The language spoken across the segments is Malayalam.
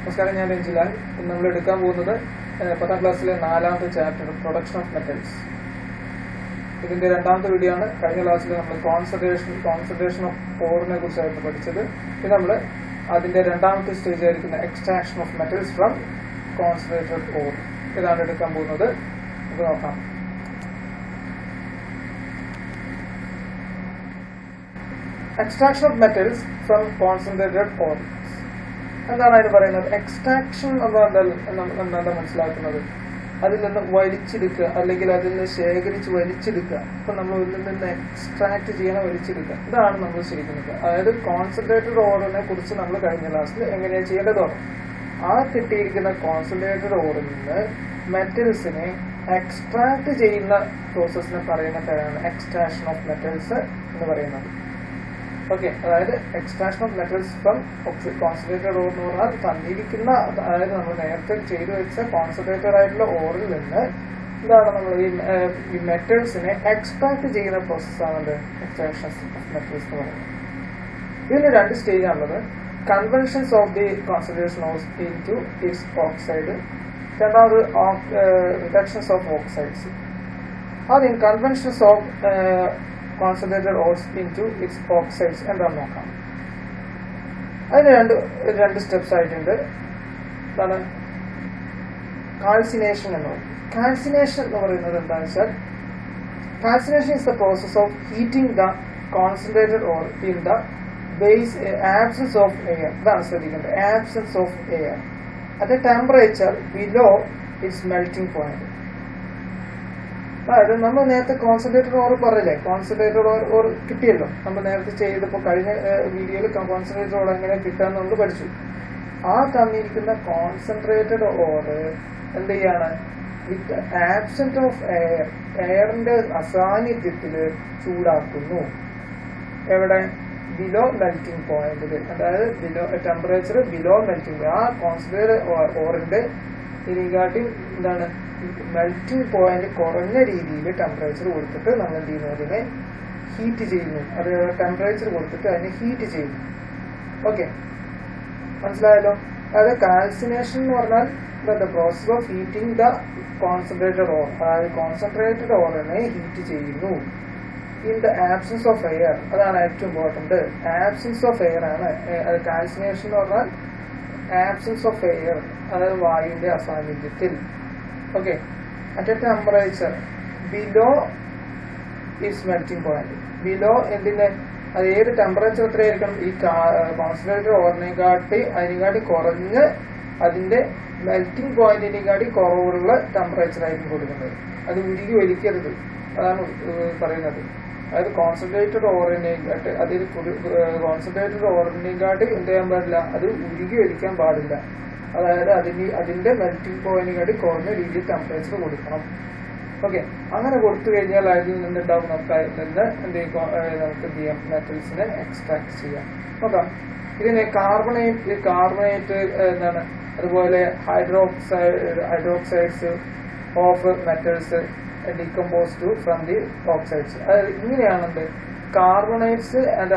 നമസ്കാരം, ഞാൻ രഞ്ജിലാൽ. നമ്മൾ എടുക്കാൻ പോകുന്നത് 10ാം ക്ലാസ്സിലെ 4ാമത്തെ ചാപ്റ്റർ പ്രൊഡക്ഷൻ ഓഫ് മെറ്റൽസ്. ഇതിന്റെ 2ാമത്തെ വീഡിയോ ആണ്. കഴിഞ്ഞ ക്ലാസ്സിൽ നമ്മൾ കോൺസെൻട്രേഷൻ ഓഫ് ഓറിനെ കുറിച്ചായിരുന്നു പഠിച്ചത്. ഇത് നമ്മൾ അതിന്റെ 2ാമത്തെ സ്റ്റേജ് ആയിരിക്കുന്ന extraction of metals from concentrated or. ഇതാണ് എടുക്കാൻ പോകുന്നത്. നമുക്ക് നോക്കാം. Extraction of metals from concentrated or. എന്താണ് അതിന് പറയുന്നത്? എക്സ്ട്രാക്ഷൻ എന്താ മനസ്സിലാക്കുന്നത്? അതിൽ നിന്ന് വലിച്ചെടുക്കുക, അല്ലെങ്കിൽ അതിൽ നിന്ന് ശേഖരിച്ച് വലിച്ചെടുക്കുക. ഇപ്പൊ നമ്മൾ ഇതിൽ നിന്ന് എക്സ്ട്രാക്ട് ചെയ്യാൻ വലിച്ചെടുക്കുക, ഇതാണ് നമ്മൾ ശരിക്കുന്നത്. അതായത് കോൺസെൻട്രേറ്റഡ് ഓറിനെ കുറിച്ച് നമ്മൾ കഴിഞ്ഞ ക്ലാസ്സിൽ എങ്ങനെയാണ് ചെയ്യേണ്ടതാണ്. ആ കിട്ടിയിരിക്കുന്ന കോൺസെൻട്രേറ്റഡ് ഓറിൽ നിന്ന് മെറ്റൽസിനെ എക്സ്ട്രാക്ട് ചെയ്യുന്ന പ്രോസസ്സിനെ പറയുന്ന പേരാണ് എക്സ്ട്രാക്ഷൻ ഓഫ് മെറ്റൽസ് എന്ന് പറയുന്നത്. ഓക്കെ, അതായത് extraction of metals from concentrated or എന്ന് പറഞ്ഞാൽ തന്നിരിക്കുന്ന, അതായത് നമ്മൾ നേരത്തെ ചെയ്തു വെച്ച കോൺസെൻട്രേറ്റഡ് ആയിട്ടുള്ള ഓറിൽ നിന്ന് എന്താണ് നമ്മൾ ഈ മെറ്റൽസിനെ എക്സ്ട്രാക്ട് ചെയ്യുന്ന പ്രോസസ്സാണ് എക്സ്ട്രാക്ഷൻ ഓഫ് മെറ്റൽസ് എന്ന് പറയുന്നത്. ഇതിന് 2 സ്റ്റേജ് ആണുള്ളത്. Conventions of the concentration into its oxide, രണ്ടാമത് റിഡക്ഷൻസ് ഓഫ് ഓക്സൈഡ്സ്. ആദ്യം conventions of concentrated ores into its oxides എന്താണെന്ന് നോക്കാം. അതിന് രണ്ട് സ്റ്റെപ്സ് ആയിട്ടുണ്ട്. എന്താണ് കാൽസിനേഷൻ എന്ന് പറയുന്നത്? കാൽസിനേഷൻ എന്ന് പറയുന്നത് എന്താണെന്ന് വെച്ചാൽ, calcination is the process of heating the concentrated ore in the base absence of air. ഇതാണ് ശ്രദ്ധിക്കേണ്ടത്, absence of air at a temperature below it's melting point. അതായത് നമ്മൾ നേരത്തെ കോൺസെൻട്രേറ്റഡ് ഓർ പറഞ്ഞില്ലേ, കോൺസെൻട്രേറ്റഡ് ഓർ കിട്ടിയല്ലോ. നമ്മൾ നേരത്തെ ചെയ്തപ്പോൾ കഴിഞ്ഞ വീഡിയോയിൽ കോൺസെൻട്രേറ്റഡ് ഓർ എങ്ങനെ കിട്ടാന്ന് നമ്മൾ പഠിച്ചു. ആ തന്നിരിക്കുന്ന കോൺസെൻട്രേറ്റഡ് ഓർ എന്ത് ചെയ്യാണ്? വിത്ത് ആബ്സെന്റ് ഓഫ് എയർ, എയറിന്റെ അസാന്നിധ്യത്തിൽ ചൂടാക്കുന്നു. എവിടെ? ബിലോ മെൽറ്റിംഗ് പോയിന്റിൽ. അതായത് ബിലോ ടെമ്പറേച്ചർ ബിലോ മെൽറ്റിംഗ്. ആ കോൺസെൻട്രേറ്റഡ് ഓറിന്റെ ഇതിനെക്കാട്ടി എന്താണ് മെൽറ്റിംഗ് പോയിന്റ് കുറഞ്ഞ രീതിയിൽ ടെമ്പറേച്ചർ കൊടുത്തിട്ട് നമ്മൾ എന്ത് ചെയ്യുന്നു? അതിനെ ഹീറ്റ് ചെയ്യുന്നു. അത് ടെമ്പറേച്ചർ കൊടുത്തിട്ട് അതിനെ ഹീറ്റ് ചെയ്യുന്നു. ഓക്കെ, മനസ്സിലായല്ലോ? അതായത് കാൽസിനേഷൻ എന്ന് പറഞ്ഞാൽ the process of heating the concentrated or. അതായത് കോൺസെൻട്രേറ്റഡ് ഓറിനെ ഹീറ്റ് ചെയ്യുന്നു in the absence of air. അതാണ് ഏറ്റവും ഇമ്പോർട്ടന്റ്. ആബ്സെൻസ് ഓഫ് എയർ ആണ് അത്. കാൽസിനേഷൻ എന്ന് പറഞ്ഞാൽ ആബ്സെൻസ് ഓഫ് എയർ, അതായത് വായുവിന്റെ അസാന്നിധ്യത്തിൽ. Okay, at a temperature below its melting point. Below എന്തിന്റെ? അത് ഏത് ടെമ്പറേച്ചർ എത്രയായിരിക്കണം? ഈ കോൺസെൻട്രേറ്റഡ് അതിനെക്കാട്ടി കുറഞ്ഞ് അതിന്റെ മെൽറ്റിംഗ് പോയിന്റിനെക്കാട്ടി കുറവുള്ള ടെമ്പറേച്ചർ ആയിരിക്കും കൊടുക്കുന്നത്. അത് ഉരുകി വലിക്കരുത്, അതാണ് പറയുന്നത്. അതായത് കോൺസെൻട്രേറ്റഡ് ഓറിനെക്കാട്ടി കോൺസെൻട്രേറ്റഡ് ഓറിനെക്കാട്ടി എന്ത് ചെയ്യാൻ പാടില്ല? അത് ഉരുകി വലിക്കാൻ പാടില്ല. അതായത് അതിന്റെ മെൽറ്റിംഗ് പോയിന്റിനെക്കാട്ടി കുറഞ്ഞ രീതിയിൽ ടെമ്പറേച്ചർ കൊടുക്കണം. ഓക്കെ, അങ്ങനെ കൊടുത്തു കഴിഞ്ഞാൽ അതിൽ നിന്നുണ്ടാവും നമുക്ക് എന്ത് നമുക്ക് എന്ത് ചെയ്യാം? മെറ്റൽസിനെ എക്സ്ട്രാക്ട് ചെയ്യാം. നോക്കാം. ഇതിനെ കാർബണേറ്റ് എന്താണ്, അതുപോലെ hydroxides of metals decomposed from the oxides. അതായത് ഇങ്ങനെയാണെന്ത് കാർബണേറ്റ്സ് ആൻഡ്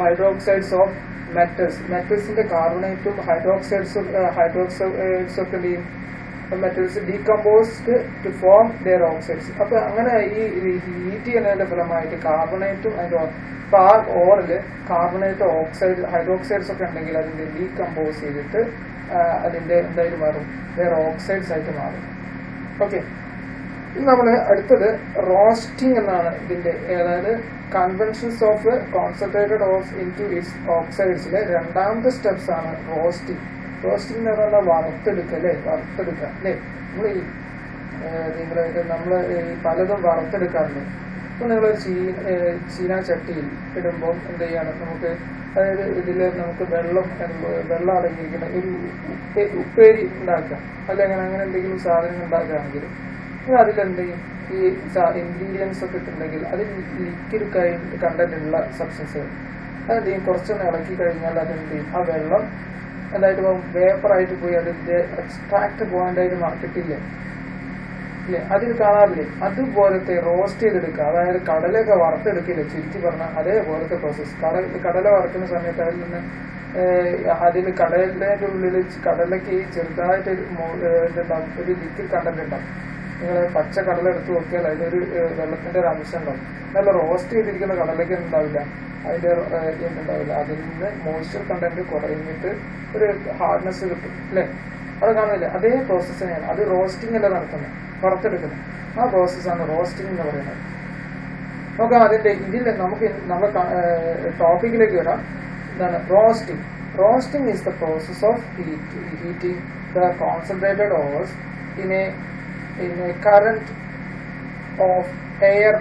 ഹൈഡ്രോക്സൈഡ്സ് ഓഫ് മെറ്റൽസിന്റെ കാർബണേറ്റും ഹൈഡ്രോക്സൈഡ്സും ഒക്കെ എന്ത് ചെയ്യും? Metals decomposed to form their oxides. അപ്പൊ അങ്ങനെ ഈ ഹീറ്റ് ചെയ്യുന്നതിന്റെ ഫലമായിട്ട് കാർബണേറ്റും ഇപ്പൊ ആ ഓറില് കാർബണേറ്റ് ഹൈഡ്രോക്സൈഡ്സ് ഒക്കെ ഉണ്ടെങ്കിൽ അതിന്റെ ഡീകമ്പോസ് ചെയ്തിട്ട് അതിന്റെ എന്തായാലും മാറും? വേറെ ഓക്സൈഡ്സ് ആയിട്ട് മാറും. ഓക്കെ, ഇത് നമ്മള് അടുത്തത് റോസ്റ്റിംഗ് എന്നാണ് ഇതിന്റെ. അതായത് conventions of concentrated of into its ഓക്സൈഡ്സിലെ 2ാമത്തെ സ്റ്റെപ്സ് ആണ് റോസ്റ്റിംഗ്. റോസ്റ്റിംഗ് എന്ന് പറഞ്ഞാൽ വറുത്തെടുക്കുക അല്ലേ? വറുത്തെടുക്കുക അല്ലേ? നമ്മള് ഈ പലതും വറുത്തെടുക്കാറുണ്ട്. ഇപ്പൊ നിങ്ങളൊരു ചീന ചട്ടിയിൽ ഇടുമ്പോൾ എന്ത് ചെയ്യണം? നമുക്ക് അതായത് ഇതില് നമുക്ക് വെള്ളം അടങ്ങിയിരിക്കുന്ന ഒരു ഉപ്പേരി ഉണ്ടാക്കാം, അല്ലെങ്കിൽ അങ്ങനെ എന്തെങ്കിലും സാധനങ്ങൾ ഉണ്ടാക്കുകയാണെങ്കിൽ അതിലെന്ത് ചെയ്യും? ഈ ഇൻഗ്രീഡിയൻസ് ഒക്കെ ഇട്ടുണ്ടെങ്കിൽ അത് ലിക്വിഡ് കണ്ടന്റ് ഉള്ള സബ്സ്റ്റൻസുകൾ അതെന്ത് ചെയ്യും? കുറച്ചൊന്ന് ഇളക്കി കഴിഞ്ഞാൽ അതെന്ത് ചെയ്യും? ആ വെള്ളം എന്തായിട്ട് വേപ്പറായിട്ട് പോയി അതിന്റെ എക്സ്ട്രാക്ട് പോയിന്റ് ആയിട്ട് കിട്ടില്ലേ? അതിൽ കാണാറില്ലേ? അതുപോലത്തെ റോസ്റ്റ് ചെയ്തെടുക്കുക. അതായത് കടലൊക്കെ വറുത്തെടുക്കില്ല, ചുരുക്കി പറഞ്ഞാൽ അതേപോലത്തെ പ്രോസസ്. കടല വറുക്കുന്ന സമയത്ത് അതിൽ നിന്ന് അതിൽ കടലിന്റെ ഉള്ളിൽ കടലിലേക്ക് ചെറുതായിട്ട് ഒരു ലിക്വിഡ് കണ്ടന്റ് ഉണ്ടാവും. നിങ്ങൾ പച്ച കടല എടുത്ത് നോക്കിയാൽ അതിലൊരു വെള്ളത്തിന്റെ ഒരു അംശം ഉണ്ടാവും. നല്ല റോസ്റ്റ് ചെയ്തിരിക്കുന്ന കടലയ്ക്ക് ഉണ്ടാവില്ല, അതിന്റെ എന്തുണ്ടാവില്ല, അതിൽ നിന്ന് മോയ്സ്ചർ കണ്ടന്റ് കുറഞ്ഞിട്ട് ഒരു ഹാർഡ്നെസ് കിട്ടും അല്ലെ? അത് കാണുന്നില്ല. അതേ പ്രോസസ് തന്നെയാണ്. അത് റോസ്റ്റിംഗ് അല്ല നടക്കുന്നത്, വറുത്തെടുക്കുന്നത്. ആ പ്രോസസ്സാണ് റോസ്റ്റിംഗ് എന്ന് പറയുന്നത്. നോക്കാം അതിന്റെ ഇതിൽ നമുക്ക് നമ്മുടെ ടോപ്പിക്കിലേക്ക് വരാം. എന്താണ് roasting? Roasting is the process of heating the concentrated ores in a current of air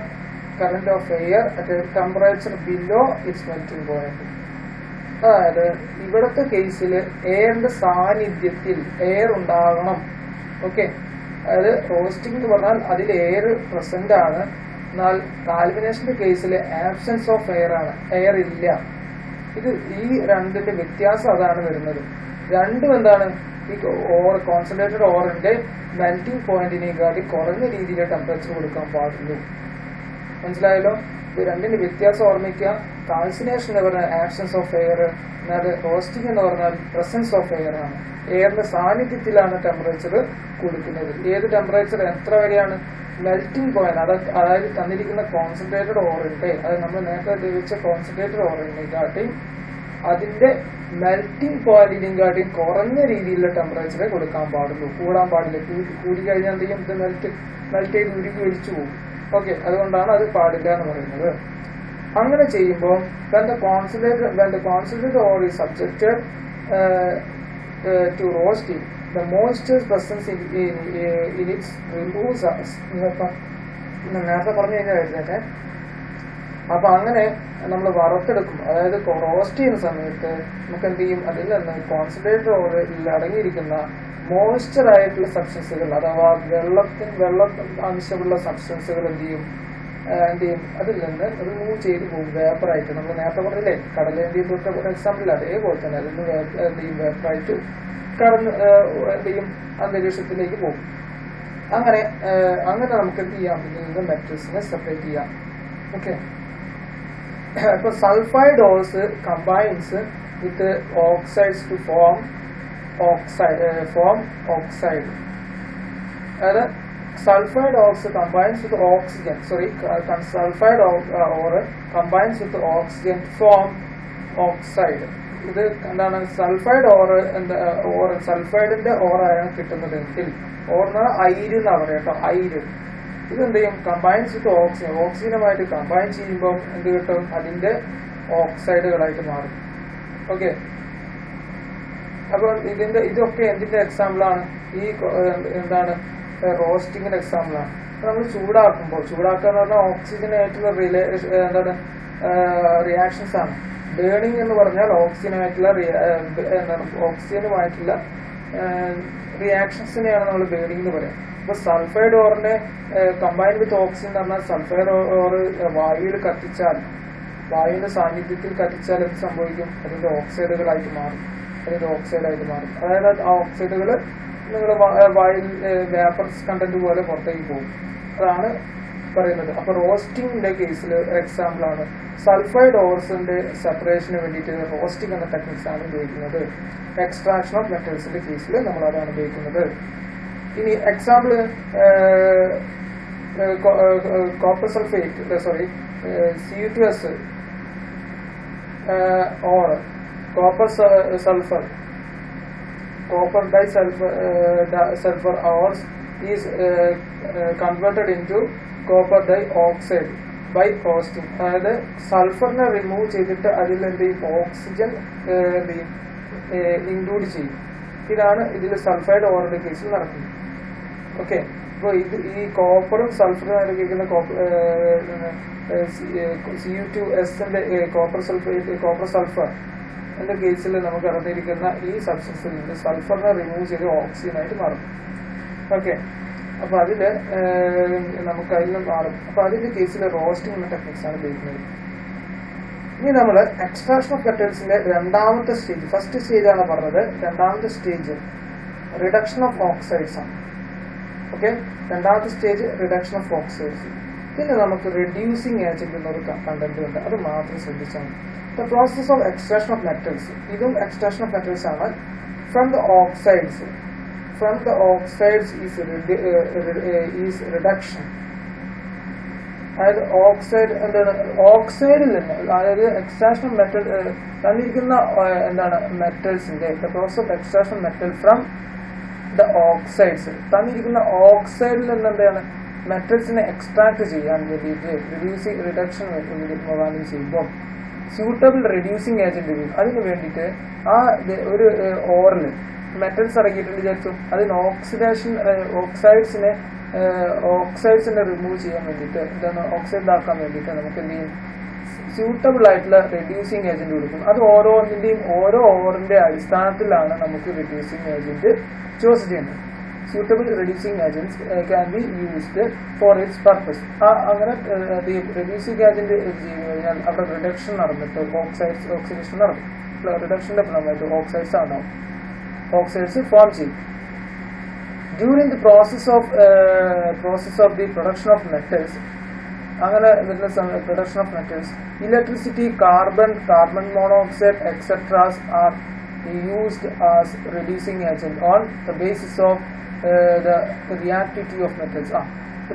at a temperature below its melting point. അതായത് ഇവിടുത്തെ കേസിൽ എയറിന്റെ സാന്നിധ്യത്തിൽ എയർ ഉണ്ടാകണം. ഓക്കെ, അതായത് റോസ്റ്റിംഗ് എന്ന് പറഞ്ഞാൽ അതിൽ എയർ പ്രസന്റ് ആണ്. എന്നാൽ കാൽവിനേഷന്റെ കേസിൽ ആബ്സെൻസ് ഓഫ് എയർ ആണ്, എയർ ഇല്ല. ഇത് ഈ രണ്ടിന്റെ വ്യത്യാസം അതാണ് വരുന്നത്. രണ്ടും എന്താണ്? ഈ കോൺസെൻട്രേറ്റഡ് ഓറിന്റെ മെൽറ്റിംഗ് പോയിന്റിനെക്കാട്ടി കുറഞ്ഞ രീതിയിലെ ടെമ്പറേച്ചർ കൊടുക്കാൻ പാടുള്ളൂ. മനസ്സിലായല്ലോ? ഇത് രണ്ടിന്റെ വ്യത്യാസം ഓർമ്മിക്കുക. കാൽസിനേഷൻ എന്ന് പറഞ്ഞാൽ ആബ്സെൻസ് ഓഫ് എയർ, എന്നാൽ റോസ്റ്റിംഗ് എന്ന് പറഞ്ഞാൽ പ്രസൻസ് ഓഫ് എയർ ആണ്. എയറിന്റെ സാന്നിധ്യത്തിലാണ് ടെമ്പറേച്ചർ കൊടുക്കുന്നത്. ഏത് ടെമ്പറേച്ചർ എത്ര വരെയാണ്? മെൽറ്റിംഗ് പോയിന്റ്, അതായത് തന്നിരിക്കുന്ന കോൺസെൻട്രേറ്റഡ് ഓറിന്റെ, അത് നമ്മൾ നേരത്തെ ഉപയോഗിച്ച കോൺസെൻട്രേറ്റഡ് ഓറിനെക്കാട്ടിയും അതിന്റെ മെൽറ്റിംഗ് പോയിന്റിനെയും കാട്ടിയും കുറഞ്ഞ രീതിയിലുള്ള ടെമ്പറേച്ചറെ കൊടുക്കാൻ പാടുള്ളൂ, കൂടാൻ പാടില്ല. കൂടി കഴിഞ്ഞാൽ എന്ത് ചെയ്യും? ഇത് മെൽറ്റ് ചെയ്ത് ഉരുകി ഒലിച്ചു പോകും. ഓക്കെ, അതുകൊണ്ടാണ് അത് പാടില്ല എന്ന് പറയുന്നത്. അങ്ങനെ ചെയ്യുമ്പോൾ when the concentrated ore is subjected to roasting, the moisture presence in its removes നേരത്തെ പറഞ്ഞു കഴിഞ്ഞാൽ. അപ്പൊ അങ്ങനെ നമ്മൾ വറുത്തെടുക്കും, അതായത് റോസ്റ്റ് ചെയ്യുന്ന സമയത്ത് നമുക്ക് എന്ത് ചെയ്യും? അതിൽ നിന്ന് കോൺസെൻട്രേറ്റഡ് ഓറിൽ അടങ്ങിയിരിക്കുന്ന മോയ്സ്ചർ ആയിട്ടുള്ള സബ്സ്റ്റൻസുകൾ, അഥവാ വെള്ളം അംശമുള്ള സബ്സ്റ്റൻസുകൾ എന്ത് ചെയ്യും? അതിൽ നിന്ന് റിമൂവ് ചെയ്ത് പോകും, വേപ്പറായിട്ട്. നമ്മൾ നേരത്തെ പറഞ്ഞില്ലേ കടലേന്ത്യയിൽ തൊട്ട എക്സാമ്പിൾ, അതേപോലെ തന്നെ അതിൽ നിന്ന് എന്ത് ചെയ്യും? വേപ്പറായിട്ട് കടന്ന് എന്ത് ചെയ്യും? അന്തരീക്ഷത്തിലേക്ക് പോകും. അങ്ങനെ നമുക്ക് എന്ത് ചെയ്യാം? ഇതിൽ നിന്ന് മെറ്റൽസിനെ സെപ്പറേറ്റ് ചെയ്യാം. ഓക്കെ, ഇപ്പൊ sulphide ores combines with oxides to form oxide. അതായത് sulfide ores combines with oxygen. Sulfide ore combines with oxygen to form oxide. ഇത് എന്താണ്? സൾഫൈഡ് ഓർ സൾഫൈഡിന്റെ ഓറാണ് കിട്ടുന്നതെങ്കിൽ, ഓർന്ന് ഐര് എന്നാ പറയാം കേട്ടോ, ഐര്. ഇതെന്ത് ചെയ്യും? കമ്പൈൻസ് വിത്ത് ഓക്സിജൻ, ഓക്സിജനുമായിട്ട് കമ്പൈൻ ചെയ്യുമ്പോൾ എന്ത് കിട്ടും? അതിന്റെ ഓക്സൈഡുകളായിട്ട് മാറും. ഓക്കെ, അപ്പോൾ ഇതൊക്കെ എന്തിന്റെ എക്സാമ്പിളാണ്? ഈ എന്താണ്? റോസ്റ്റിങ്ങിന്റെ എക്സാമ്പിളാണ്. നമ്മൾ ചൂടാക്കുക എന്ന് പറഞ്ഞാൽ ഓക്സിജനായിട്ടുള്ള എന്താണ് റിയാക്ഷൻസ് ആണ്. ബേണിംഗ് എന്ന് പറഞ്ഞാൽ ഓക്സിജനുമായിട്ടുള്ള റിയാക്ഷൻസിനെയാണ് നമ്മൾ ബേണിംഗ് എന്ന് പറയാം. അപ്പൊ സൾഫൈഡ് ഓറിനെ കമ്പൈൻ വിത്ത് ഓക്സിജൻ എന്ന് പറഞ്ഞാൽ സൾഫൈഡ് ഓറ് വായുവിന്റെ സാന്നിധ്യത്തിൽ കത്തിച്ചാൽ എന്ത് സംഭവിക്കും? അതിന്റെ ഓക്സൈഡായിട്ട് മാറും. അതായത് ആ ഓക്സൈഡുകൾ നിങ്ങൾ വായിൽ വേപ്പർസ് കണ്ടന്റ് പോലെ പുറത്തേക്ക് പോകും. അതാണ് പറയുന്നത്. അപ്പൊ റോസ്റ്റിംഗിന്റെ കേസിൽ എക്സാമ്പിൾ ആണ് സൾഫൈഡ് ഓർസിന്റെ സെപ്പറേഷന് വേണ്ടിയിട്ട് റോസ്റ്റിംഗ് എന്ന ടെക്നിക്സ് ആണ് ഉപയോഗിക്കുന്നത്. എക്സ്ട്രാക്ഷൻ ഓഫ് മെറ്റൽസിന്റെ കേസിൽ നമ്മൾ അതാണ് ഉപയോഗിക്കുന്നത്. ഇനി example copper sulphate Cu2S or copper sulfur. Copper disulfur ores is converted into copper dioxide by roasting. അതായത് സൾഫറിനെ റിമൂവ് ചെയ്തിട്ട് അതിൽ എന്ത് ചെയ്യും? ഓക്സിജൻ ഇൻക്ലൂഡ് ചെയ്യും. ഇതാണ് ഇതിൽ സൾഫൈഡ് ഓറിന്റെ കേസിൽ നടക്കുന്നത്. ഓക്കെ, അപ്പോൾ ഈ കോപ്പറും സൾഫറും അനുഭവിക്കുന്ന Cu2S കോപ്പർ സൾഫർ എന്ന കേസിൽ നമുക്ക് അടങ്ങിയിരിക്കുന്ന ഈ സബ്സ്റ്റൻസിൽ നിന്ന് സൾഫറിനെ റിമൂവ് ചെയ്ത് ഓക്സിജനായിട്ട് മാറും. ഓക്കെ, അപ്പൊ അതില് നമുക്ക് അതിൽ നിന്ന് മാറും. അപ്പൊ അതിന്റെ കേസിൽ റോസ്റ്റിംഗ് എന്ന ടെക്നിക്സ് ആണ് ഉപയോഗിക്കുന്നത്. ഇനി നമ്മൾ എക്സ്ട്രാക്ഷൻ ഓഫ് മെറ്റൽസിന്റെ രണ്ടാമത്തെ സ്റ്റേജ്, ഫസ്റ്റ് സ്റ്റേജ് ആണ് പറഞ്ഞത്. രണ്ടാമത്തെ സ്റ്റേജ് റിഡക്ഷൻ ഓഫ് ഓക്സൈഡ്സ് ആണ്. ഓക്കെ, രണ്ടാമത്തെ സ്റ്റേജ് റിഡക്ഷൻ ഓഫ് ഓക്സൈഡ്സ്. പിന്നെ നമുക്ക് റെഡ്യൂസിങ് ഏജന്റ് എന്നൊരു കണ്ടന്റ് ഉണ്ട്, അത് മാത്രം ശ്രദ്ധിച്ചാൽ മതി. The process of extraction of metals. ഇതും extraction of metals ആണ്. From the oxides. From the oxides is reduction. അതായത് ഓക്സൈഡ് എന്താണ്, ഓക്സൈഡിൽ നിന്ന്, അതായത് എക്സ്ട്രാക്ഷൻ ഓഫ് മെറ്റൽ തന്നിരിക്കുന്ന എന്താണ് മെറ്റൽസിന്റെ the process of extraction of metal from the oxides, തന്നിരിക്കുന്ന ഓക്സൈഡിൽ നിന്ന് എന്താണ് മെറ്റൽസിനെ എക്സ്ട്രാക്ട് ചെയ്യാൻ വേണ്ടിയിട്ട് റിഡക്ഷൻ ചെയ്യുമ്പോൾ സ്യൂട്ടബിൾ റെഡ്യൂസിങ് ഏജന്റ് വരും. അതിന് വേണ്ടിയിട്ട് ആ ഒരു ഓറിൽ മെറ്റൽസ് അടങ്ങിയിട്ടുണ്ട് വിചാരിച്ചു, അതിന് ഓക്സൈഡ്സിനെ റിമൂവ് ചെയ്യാൻ വേണ്ടിയിട്ട്, എന്താണ് ഓക്സൈഡ് ആക്കാൻ വേണ്ടിയിട്ട് നമുക്ക് എന്ത് ചെയ്യും, സ്യൂട്ടബിൾ ആയിട്ടുള്ള റെഡ്യൂസിങ് ഏജന്റ് കൊടുക്കും. അത് ഓരോന്നിന്റെയും ഓരോ ഓറിന്റെ അടിസ്ഥാനത്തിലാണ് നമുക്ക് റെഡ്യൂസിങ് ഏജന്റ് ചൂസ് ചെയ്യുന്നത്. suitable reducing agents can be used for its purpose. അങ്ങനെ reducing agent ചെയ്ത് കഴിഞ്ഞാൽ അവിടെ റിഡക്ഷൻ നടന്നിട്ട് ഓക്സിഡേഷൻ നടക്കും. റിഡക്ഷന്റെ ഫലമായിട്ട് ഓക്സൈഡ്സ് ഫോം ചെയ്യും. During the process of the production of metals, അങ്ങനെ വരുന്ന production of metals, electricity, carbon monoxide, etc. are used as reducing agent on the basis of the reactivity of metals.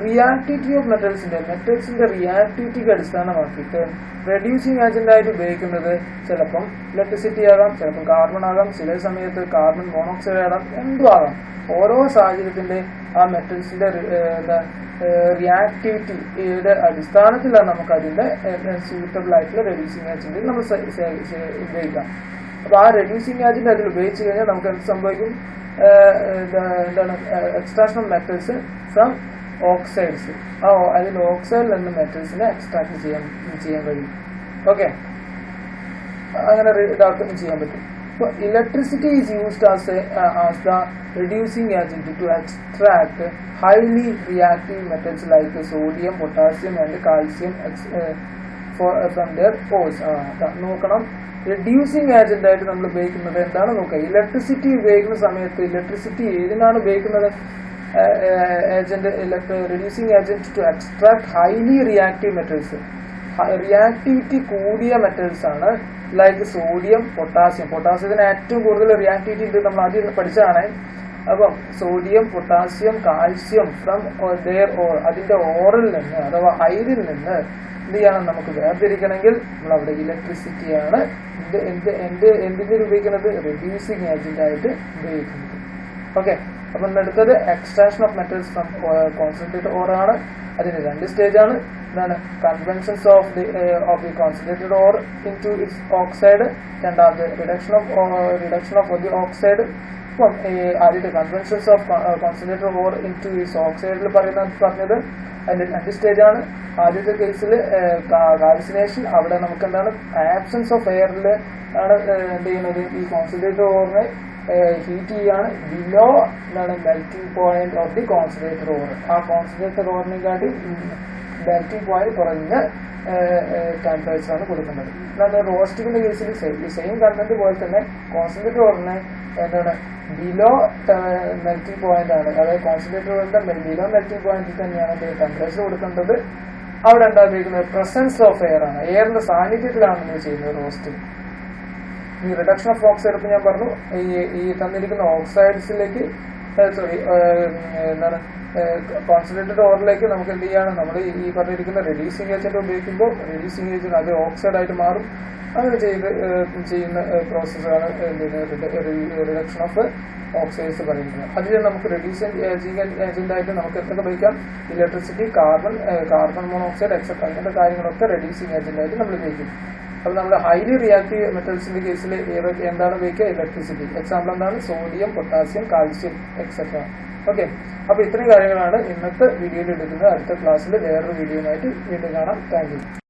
Reactivity of മെറ്റൽസിന്റെ റിയാക്ടിവിറ്റിക്ക് അടിസ്ഥാനമാക്കിയിട്ട് റെഡ്യൂസിങ് ഏജന്റ് ആയിട്ട് ഉപയോഗിക്കുന്നത് ചിലപ്പം ഇലക്ട്രിസിറ്റി ആകാം, ചിലപ്പം കാർബൺ ആകാം, ചില സമയത്ത് കാർബൺ മോണോക്സൈഡ് ആകാം, എന്തും ആകാം. ഓരോ സാഹചര്യത്തിന്റെ ആ മെറ്റൽസിന്റെ റിയാക്ടിവിറ്റിയുടെ അടിസ്ഥാനത്തിലാണ് നമുക്ക് അതിന്റെ സ്യൂട്ടബിൾ ആയിട്ടുള്ള റെഡ്യൂസിങ് ഏജന്റ് നമ്മൾ ഉപയോഗിക്കാം. അപ്പൊ ആ റെഡ്യൂസിങ് ഏജന്റ് അതിൽ ഉപയോഗിച്ച് കഴിഞ്ഞാൽ നമുക്ക് എന്ത് സംഭവിക്കും, എന്താണ് extraction of metals from oxides, അതിൽ ഓക്സൈഡിൽ നിന്ന് മെറ്റൽസിനെ എക്സ്ട്രാക്ട് ചെയ്യാൻ കഴിയും. ഓക്കെ, അങ്ങനെ ഇതാക്കും ചെയ്യാൻ പറ്റും. So electricity is used as the reducing agent to extract highly reactive metals like sodium, potassium and calcium from their ores. നോക്കണം, റെഡ്യൂസിങ് ഏജന്റ് ആയിട്ട് നമ്മൾ ഉപയോഗിക്കുന്നത് എന്താണ് നോക്കുക. ഇലക്ട്രിസിറ്റി ഉപയോഗിക്കുന്ന സമയത്ത് ഇലക്ട്രിസിറ്റി ഏതിനാണ് ഉപയോഗിക്കുന്നത്, reducing agent to extract highly reactive metals. Reactivity കൂടിയ മെറ്റൽസ് ആണ് ലൈക്ക് സോഡിയം, പൊട്ടാസ്യത്തിന് ഏറ്റവും കൂടുതൽ റിയാക്ടിവിറ്റി ഉണ്ട്, നമ്മൾ ആദ്യം പഠിച്ചതാണ്. അപ്പം sodium, potassium, calcium from their ore, അതിന്റെ ഓറിൽ നിന്ന് അഥവാ അയിരിൽ നിന്ന് എന്ത് ചെയ്യണം, നമുക്ക് വേർതിരിക്കണമെങ്കിൽ നമ്മൾ അവിടെ ഇലക്ട്രിസിറ്റിയാണ് എന്തിന് ഉപയോഗിക്കുന്നത്, റെഡ്യൂസിങ് ഏജന്റ് ആയിട്ട് ഉപയോഗിക്കുന്നത്. ഓക്കെ, അപ്പൊ അടുത്തത് extraction of metals from concentrated ore ആണ്. അതിന് 2 സ്റ്റേജ് ആണ്. എന്താണ്, conventions of the concentrated ore into its oxide. രണ്ടാമത് റിഡക്ഷൻ ഓഫ് ദി ഓക്സൈഡ്. ഇപ്പം ആദ്യത്തെ conventions of concentrated ore into its ഓക്സൈഡിൽ പറഞ്ഞത് അതിന്റെ 2 സ്റ്റേജ് ആണ്. ആദ്യത്തെ കേസിൽ കാൽസിനേഷൻ, അവിടെ നമുക്ക് എന്താണ് ആബ്സെൻസ് ഓഫ് എയറിൽ ആണ് എന്ത് ചെയ്യുന്നത്, ഈ കോൺസെൻട്രേറ്റഡ് ഓറിനെ ഹീറ്റ് ചെയ്യാണ് ബിലോ എന്താണ് melting point of the concentrated or. ആ കോൺസെൻട്രേറ്റഡ് ഓറിനെക്കാട്ടി മെൽറ്റിംഗ് പോയിന്റ് കുറഞ്ഞ ടെമ്പറേച്ചർ ആണ് കൊടുക്കുന്നത്. എന്താണ് റോസ്റ്റിങ്ങിന്റെ കേസിൽ സെയിം കണ്ടന്റ് പോലെ തന്നെ കോൺസെൻട്രേറ്റഡ് ഓറിനെ എന്താണ് ബിലോ മെൽറ്റിംഗ് പോയിന്റ് ആണ്, അതായത് കോൺസെൻട്രേറ്റഡ് ഓറിന്റെ ബിലോ മെൽറ്റിംഗ് പോയിന്റിൽ തന്നെയാണ് ടെമ്പറേച്ചർ കൊടുക്കേണ്ടത്. അവിടെ എന്താ ഉപയോഗിക്കുന്നത്, പ്രസൻസ് ഓഫ് എയർ ആണ്, എയറിന്റെ സാന്നിധ്യത്തിലാണ് നമ്മൾ ചെയ്യുന്നത് റോസ്റ്റിംഗ്. ഈ റിഡക്ഷൻ ഓഫ് ഓക്സൈഡ് ഇപ്പം ഞാൻ പറഞ്ഞു, ഈ തന്നിരിക്കുന്ന ഓക്സൈഡ്സിലേക്ക് എന്താണ് കോൺസെൻട്രേറ്റഡ് ഓറിലേക്ക് നമുക്ക് എന്ത് ചെയ്യാണ്, നമ്മൾ ഈ പറഞ്ഞിരിക്കുന്ന റെഡ്യൂസിങ് ഏജന്റ് ഉപയോഗിക്കുമ്പോൾ റെഡ്യൂസിങ് ഏജന്റ് അത് ഓക്സൈഡ് ആയിട്ട് മാറും. അങ്ങനെ ചെയ്യുന്ന പ്രോസസ്സാണ് റിഡക്ഷൻ ഓഫ് ഓക്സൈഡ്സ് പറയുന്നത്. അതിൽ നമുക്ക് റെഡ്യൂസിങ് ഏജന്റ് ആയിട്ട് നമുക്ക് എന്തൊക്കെ ഉപയോഗിക്കാം, ഇലക്ട്രിസിറ്റി, കാർബൺ മോണോക്സൈഡ് എക്സെട്ര, അങ്ങനത്തെ കാര്യങ്ങളൊക്കെ റെഡ്യൂസിങ് ഏജന്റ് ആയിട്ട് നമ്മൾ ഉപയോഗിക്കും. അപ്പൊ നമ്മുടെ ഹൈലി റിയാക്റ്റീവ് മെറ്റൽസിന്റെ കേസിൽ എന്താണ് ഉപയോഗിക്കുക, ഇലക്ട്രിസിറ്റി. എക്സാമ്പിൾ എന്താണ്, sodium, potassium, calcium etcetera. Okay, അപ്പൊ ഇത്രയും കാര്യങ്ങളാണ് ഇന്നത്തെ വീഡിയോയിൽ എടുക്കുന്നത്. അടുത്ത ക്ലാസ്സിൽ വേറൊരു വീഡിയോയുമായിട്ട് വീണ്ടും കാണാം. Thank you.